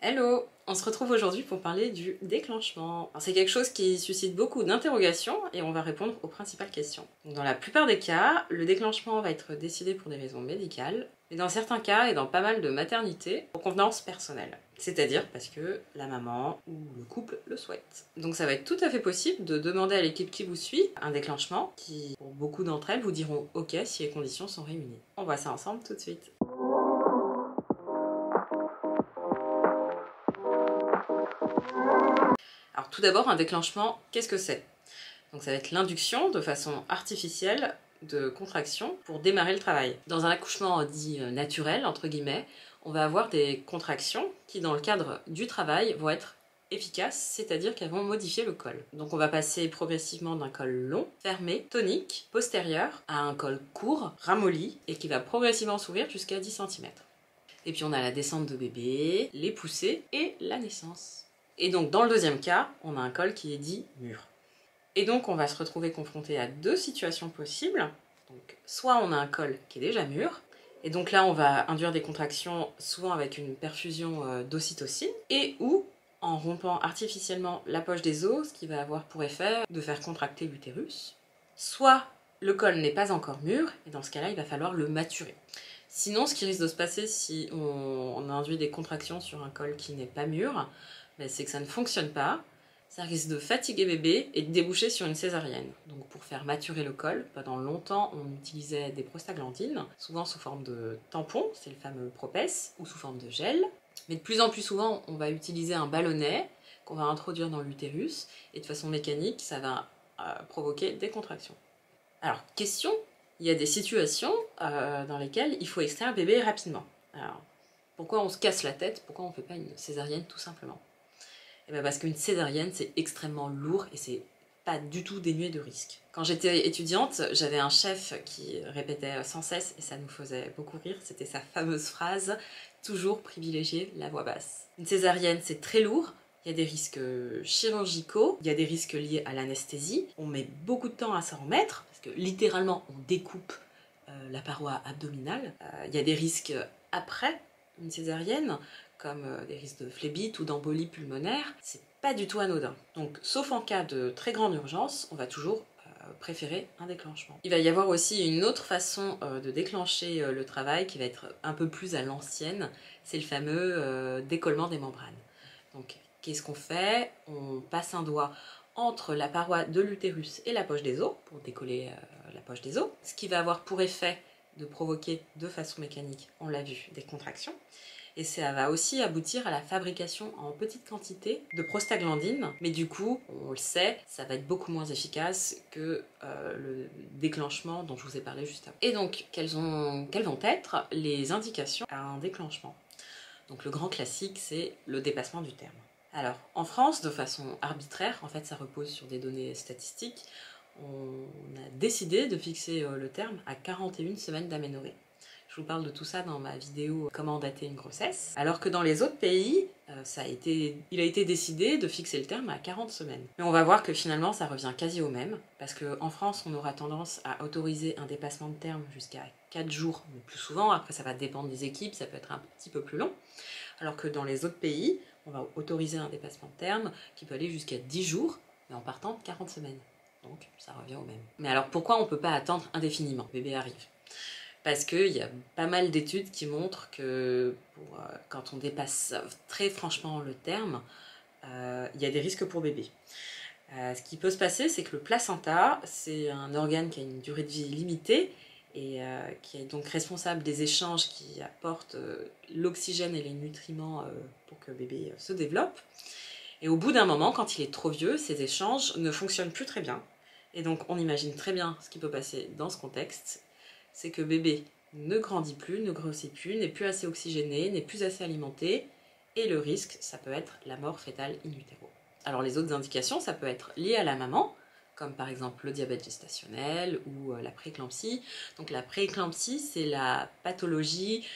Hello! On se retrouve aujourd'hui pour parler du déclenchement. C'est quelque chose qui suscite beaucoup d'interrogations et on va répondre aux principales questions. Dans la plupart des cas, le déclenchement va être décidé pour des raisons médicales, mais dans certains cas et dans pas mal de maternités, pour convenance personnelle. C'est-à-dire parce que la maman ou le couple le souhaite. Donc ça va être tout à fait possible de demander à l'équipe qui vous suit un déclenchement qui, pour beaucoup d'entre elles, vous diront OK si les conditions sont réunies. On voit ça ensemble tout de suite. Alors tout d'abord, un déclenchement, qu'est-ce que c'est? Donc ça va être l'induction de façon artificielle de contractions pour démarrer le travail. Dans un accouchement dit naturel, entre guillemets, on va avoir des contractions qui, dans le cadre du travail, vont être efficaces, c'est-à-dire qu'elles vont modifier le col. Donc on va passer progressivement d'un col long, fermé, tonique, postérieur, à un col court, ramolli, et qui va progressivement s'ouvrir jusqu'à 10 cm. Et puis on a la descente de bébé, les poussées et la naissance. Et donc dans le deuxième cas, on a un col qui est dit mûr. Et donc on va se retrouver confronté à deux situations possibles. Donc soit on a un col qui est déjà mûr, et donc là on va induire des contractions souvent avec une perfusion d'ocytocine, et ou en rompant artificiellement la poche des os, ce qui va avoir pour effet de faire contracter l'utérus. Soit le col n'est pas encore mûr, et dans ce cas-là il va falloir le maturer. Sinon, ce qui risque de se passer si on induit des contractions sur un col qui n'est pas mûr, c'est que ça ne fonctionne pas, ça risque de fatiguer bébé et de déboucher sur une césarienne. Donc pour faire maturer le col, pendant longtemps on utilisait des prostaglandines, souvent sous forme de tampon, c'est le fameux Propès, ou sous forme de gel. Mais de plus en plus souvent on va utiliser un ballonnet qu'on va introduire dans l'utérus, et de façon mécanique ça va provoquer des contractions. Alors, question, il y a des situations dans lesquelles il faut extraire bébé rapidement. Alors, pourquoi on se casse la tête? Pourquoi on ne fait pas une césarienne tout simplement? Et bien parce qu'une césarienne, c'est extrêmement lourd et c'est pas du tout dénué de risque. Quand j'étais étudiante, j'avais un chef qui répétait sans cesse, et ça nous faisait beaucoup rire, c'était sa fameuse phrase « toujours privilégier la voix basse ». Une césarienne, c'est très lourd. Il y a des risques chirurgicaux, il y a des risques liés à l'anesthésie. On met beaucoup de temps à s'en remettre, parce que littéralement, on découpe la paroi abdominale. Il y a des risques après une césarienne, comme des risques de phlébite ou d'embolie pulmonaire. C'est pas du tout anodin. Donc, sauf en cas de très grande urgence, on va toujours préférer un déclenchement. Il va y avoir aussi une autre façon de déclencher le travail qui va être un peu plus à l'ancienne, c'est le fameux décollement des membranes. Donc, qu'est-ce qu'on fait? On passe un doigt entre la paroi de l'utérus et la poche des os pour décoller la poche des os, ce qui va avoir pour effet de provoquer de façon mécanique, on l'a vu, des contractions. Et ça va aussi aboutir à la fabrication en petite quantité de prostaglandines, mais du coup, on le sait, ça va être beaucoup moins efficace que le déclenchement dont je vous ai parlé juste avant. Et donc, quelles vont être les indications à un déclenchement? Donc le grand classique, c'est le dépassement du terme. Alors, en France, de façon arbitraire, en fait ça repose sur des données statistiques, on a décidé de fixer le terme à 41 semaines d'aménorrhée. Je vous parle de tout ça dans ma vidéo « Comment dater une grossesse ». Alors que dans les autres pays, il a été décidé de fixer le terme à 40 semaines. Mais on va voir que finalement ça revient quasi au même, parce qu'en France on aura tendance à autoriser un dépassement de terme jusqu'à 4 jours, mais plus souvent, après ça va dépendre des équipes, ça peut être un petit peu plus long. Alors que dans les autres pays, on va autoriser un dépassement de terme qui peut aller jusqu'à 10 jours, mais en partant de 40 semaines. Donc ça revient au même. Mais alors pourquoi on ne peut pas attendre indéfiniment? Bébé arrive. Parce qu'il y a pas mal d'études qui montrent que quand on dépasse très franchement le terme, il y a des risques pour bébé. Ce qui peut se passer, c'est que le placenta, c'est un organe qui a une durée de vie limitée et qui est donc responsable des échanges qui apportent l'oxygène et les nutriments pour que bébé se développe. Et au bout d'un moment, quand il est trop vieux, ces échanges ne fonctionnent plus très bien. Et donc on imagine très bien ce qui peut passer dans ce contexte, c'est que bébé ne grandit plus, ne grossit plus, n'est plus assez oxygéné, n'est plus assez alimenté, et le risque, ça peut être la mort fœtale in utero. Alors les autres indications, ça peut être lié à la maman, comme par exemple le diabète gestationnel ou la prééclampsie. Donc la prééclampsie, c'est la pathologie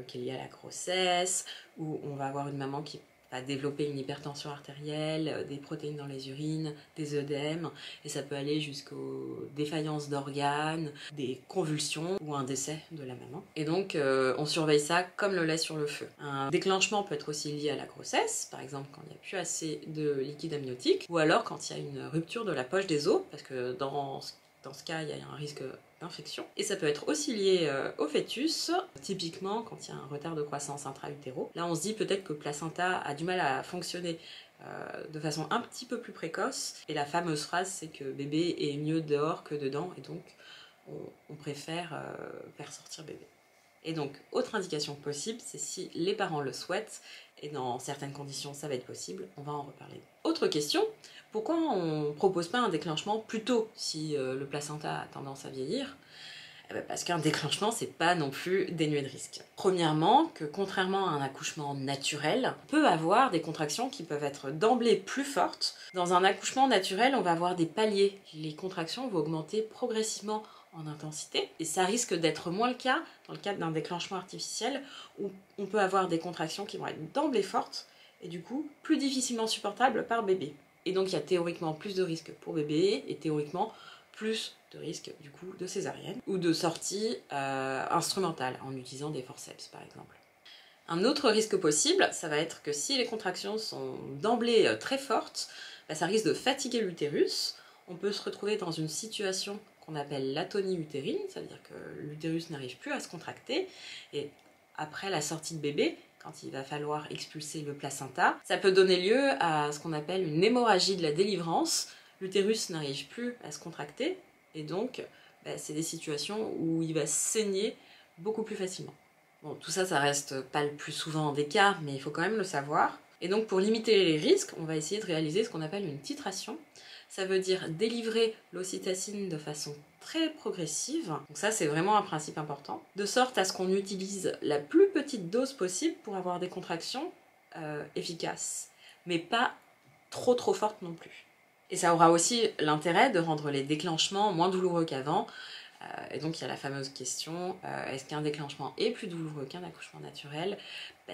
qui est liée à la grossesse, où on va avoir une maman qui va développer une hypertension artérielle, des protéines dans les urines, des œdèmes, et ça peut aller jusqu'aux défaillances d'organes, des convulsions ou un décès de la maman. Et donc on surveille ça comme le lait sur le feu. Un déclenchement peut être aussi lié à la grossesse, par exemple quand il n'y a plus assez de liquide amniotique, ou alors quand il y a une rupture de la poche des os, parce que dans ce cas, il y a un risque d'infection. Et ça peut être aussi lié au fœtus, typiquement quand il y a un retard de croissance intra-utéro. Là, on se dit peut-être que le placenta a du mal à fonctionner de façon un petit peu plus précoce. Et la fameuse phrase, c'est que bébé est mieux dehors que dedans, et donc on préfère faire sortir bébé. Et donc, autre indication possible, c'est si les parents le souhaitent, et dans certaines conditions, ça va être possible, on va en reparler. Autre question, pourquoi on ne propose pas un déclenchement plus tôt si le placenta a tendance à vieillir ? Parce qu'un déclenchement, c'est pas non plus dénué de risque. Premièrement, que contrairement à un accouchement naturel, on peut avoir des contractions qui peuvent être d'emblée plus fortes. Dans un accouchement naturel, on va avoir des paliers. Les contractions vont augmenter progressivement en intensité, et ça risque d'être moins le cas dans le cadre d'un déclenchement artificiel où on peut avoir des contractions qui vont être d'emblée fortes et du coup plus difficilement supportables par bébé. Et donc il y a théoriquement plus de risques pour bébé et théoriquement plus de risques du coup de césarienne ou de sortie instrumentale en utilisant des forceps par exemple. Un autre risque possible, ça va être que si les contractions sont d'emblée très fortes, ça risque de fatiguer l'utérus. On peut se retrouver dans une situation qu'on appelle l'atonie utérine, ça veut dire que l'utérus n'arrive plus à se contracter, et après la sortie de bébé, quand il va falloir expulser le placenta, ça peut donner lieu à ce qu'on appelle une hémorragie de la délivrance. L'utérus n'arrive plus à se contracter, et donc c'est des situations où il va saigner beaucoup plus facilement. Bon, tout ça, ça reste pas le plus souvent des cas, mais il faut quand même le savoir. Et donc pour limiter les risques, on va essayer de réaliser ce qu'on appelle une titration. Ça veut dire délivrer l'ocytocine de façon très progressive. Donc ça, c'est vraiment un principe important. De sorte à ce qu'on utilise la plus petite dose possible pour avoir des contractions efficaces, mais pas trop fortes non plus. Et ça aura aussi l'intérêt de rendre les déclenchements moins douloureux qu'avant. Et donc il y a la fameuse question, est-ce qu'un déclenchement est plus douloureux qu'un accouchement naturel ?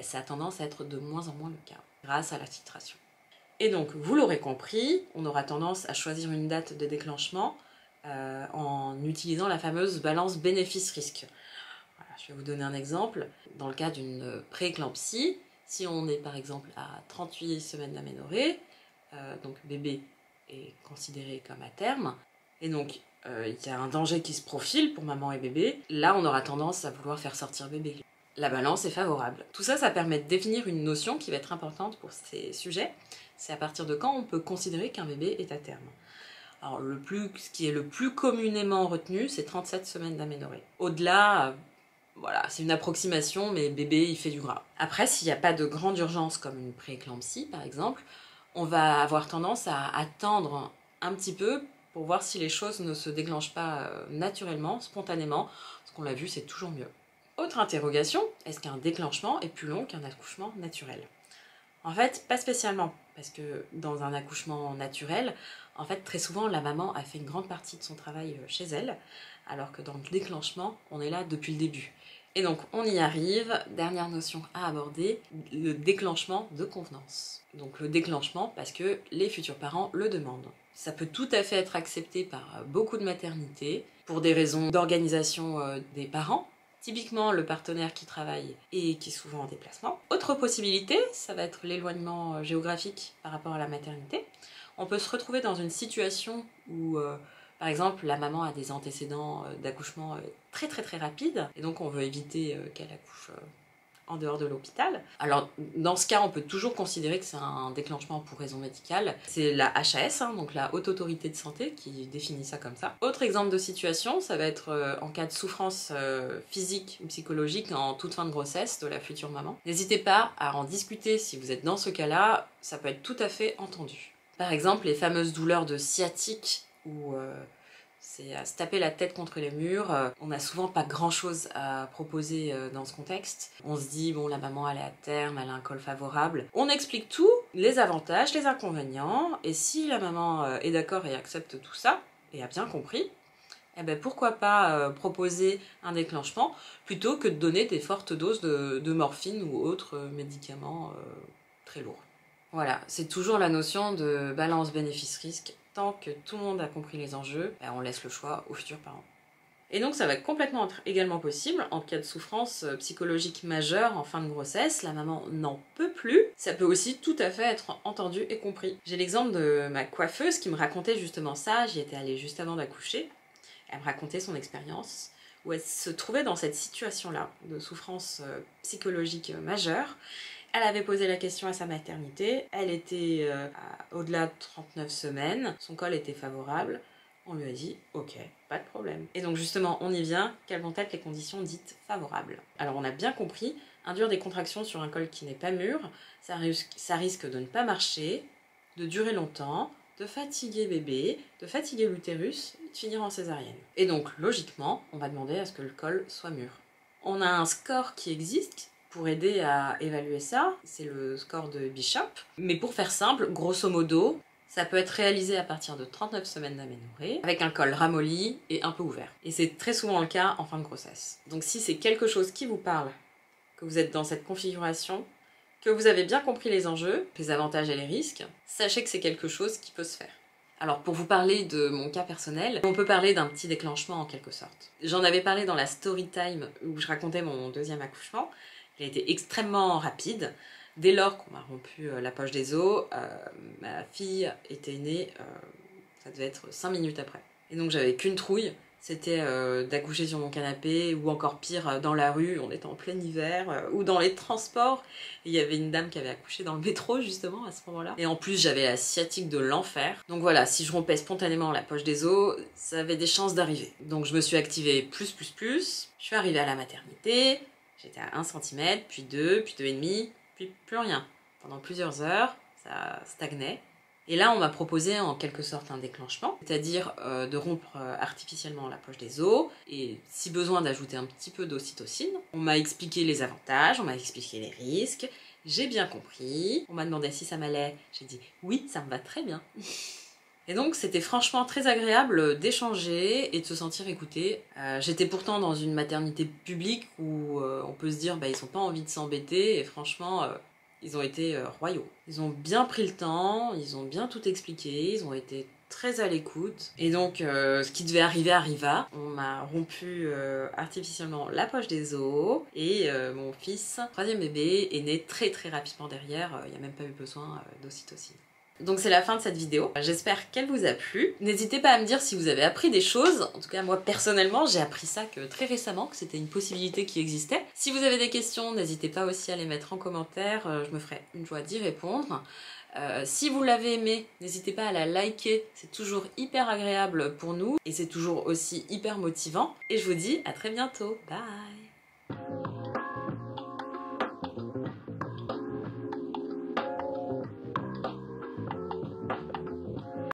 Ça a tendance à être de moins en moins le cas, grâce à la titration. Et donc, vous l'aurez compris, on aura tendance à choisir une date de déclenchement en utilisant la fameuse balance bénéfice-risque. Voilà, je vais vous donner un exemple. Dans le cas d'une prééclampsie, si on est par exemple à 38 semaines d'aménorrhée, donc bébé est considéré comme à terme, et donc il y a un danger qui se profile pour maman et bébé, là on aura tendance à vouloir faire sortir bébé. La balance est favorable. Tout ça, ça permet de définir une notion qui va être importante pour ces sujets. C'est à partir de quand on peut considérer qu'un bébé est à terme. Alors ce qui est le plus communément retenu, c'est 37 semaines d'aménorrhée. Au-delà, voilà, c'est une approximation, mais bébé, il fait du gras. Après, s'il n'y a pas de grande urgence, comme une prééclampsie par exemple, on va avoir tendance à attendre un petit peu pour voir si les choses ne se déclenchent pas naturellement, spontanément. Ce qu'on l'a vu, c'est toujours mieux. Autre interrogation, est-ce qu'un déclenchement est plus long qu'un accouchement naturel ? En fait, pas spécialement, parce que dans un accouchement naturel, en fait, très souvent, la maman a fait une grande partie de son travail chez elle, alors que dans le déclenchement, on est là depuis le début. Et donc, on y arrive, dernière notion à aborder, le déclenchement de convenance. Donc le déclenchement parce que les futurs parents le demandent. Ça peut tout à fait être accepté par beaucoup de maternités, pour des raisons d'organisation des parents, typiquement le partenaire qui travaille et qui est souvent en déplacement. Autre possibilité, ça va être l'éloignement géographique par rapport à la maternité. On peut se retrouver dans une situation où, par exemple, la maman a des antécédents d'accouchement très rapides, et donc on veut éviter qu'elle accouche en dehors de l'hôpital. Alors, dans ce cas, on peut toujours considérer que c'est un déclenchement pour raison médicale. C'est la HAS, donc la Haute Autorité de Santé, qui définit ça comme ça. Autre exemple de situation, ça va être en cas de souffrance physique ou psychologique en toute fin de grossesse de la future maman. N'hésitez pas à en discuter si vous êtes dans ce cas-là, ça peut être tout à fait entendu. Par exemple, les fameuses douleurs de sciatique où c'est à se taper la tête contre les murs. On n'a souvent pas grand-chose à proposer dans ce contexte. On se dit, bon, la maman, elle est à terme, elle a un col favorable. On explique tout, les avantages, les inconvénients, et si la maman est d'accord et accepte tout ça, et a bien compris, eh ben pourquoi pas proposer un déclenchement plutôt que de donner des fortes doses de morphine ou autres médicaments très lourds. Voilà, c'est toujours la notion de balance bénéfice-risque. Tant que tout le monde a compris les enjeux, on laisse le choix aux futurs parents. Et donc ça va complètement être également possible en cas de souffrance psychologique majeure en fin de grossesse, la maman n'en peut plus. Ça peut aussi tout à fait être entendu et compris. J'ai l'exemple de ma coiffeuse qui me racontait justement ça, j'y étais allée juste avant d'accoucher. Elle me racontait son expérience où elle se trouvait dans cette situation-là de souffrance psychologique majeure. Elle avait posé la question à sa maternité, elle était au-delà de 39 semaines, son col était favorable. On lui a dit « Ok, pas de problème ». Et donc justement, on y vient, quelles vont être les conditions dites favorables? Alors on a bien compris, induire des contractions sur un col qui n'est pas mûr, ça risque de ne pas marcher, de durer longtemps, de fatiguer bébé, de fatiguer l'utérus, et de finir en césarienne. Et donc logiquement, on va demander à ce que le col soit mûr. On a un score qui existe pour aider à évaluer ça, c'est le score de Bishop. Mais pour faire simple, grosso modo, ça peut être réalisé à partir de 39 semaines d'aménorrhée, avec un col ramolli et un peu ouvert. Et c'est très souvent le cas en fin de grossesse. Donc si c'est quelque chose qui vous parle, que vous êtes dans cette configuration, que vous avez bien compris les enjeux, les avantages et les risques, sachez que c'est quelque chose qui peut se faire. Alors pour vous parler de mon cas personnel, on peut parler d'un petit déclenchement en quelque sorte. J'en avais parlé dans la story time où je racontais mon deuxième accouchement. Il a été extrêmement rapide. Dès lors qu'on m'a rompu la poche des os, ma fille était née, ça devait être 5 minutes après. Et donc j'avais qu'une trouille, c'était d'accoucher sur mon canapé, ou encore pire, dans la rue, on était en plein hiver, ou dans les transports. Et il y avait une dame qui avait accouché dans le métro justement à ce moment-là. Et en plus j'avais la sciatique de l'enfer. Donc voilà, si je rompais spontanément la poche des os, ça avait des chances d'arriver. Donc je me suis activée plus. Je suis arrivée à la maternité, j'étais à 1 cm, puis 2, puis 2,5, puis plus rien. Pendant plusieurs heures, ça stagnait. Et là, on m'a proposé en quelque sorte un déclenchement, c'est-à-dire de rompre artificiellement la poche des os et si besoin d'ajouter un petit peu d'ocytocine. On m'a expliqué les avantages, on m'a expliqué les risques, j'ai bien compris. On m'a demandé si ça m'allait, j'ai dit oui, ça me va très bien. Et donc c'était franchement très agréable d'échanger et de se sentir écouté. J'étais pourtant dans une maternité publique où on peut se dire ils n'ont pas envie de s'embêter et franchement ils ont été royaux. Ils ont bien pris le temps, ils ont bien tout expliqué, ils ont été très à l'écoute. Et donc ce qui devait arriver arriva. On m'a rompu artificiellement la poche des os et mon fils, troisième bébé, est né très rapidement derrière. Il n'y a même pas eu besoin d'ocytocine. Donc c'est la fin de cette vidéo, j'espère qu'elle vous a plu. N'hésitez pas à me dire si vous avez appris des choses. En tout cas moi personnellement j'ai appris ça que très récemment, que c'était une possibilité qui existait. Si vous avez des questions, n'hésitez pas aussi à les mettre en commentaire, je me ferai une joie d'y répondre. Si vous l'avez aimé, n'hésitez pas à la liker, c'est toujours hyper agréable pour nous et c'est toujours aussi hyper motivant. Et je vous dis à très bientôt, bye!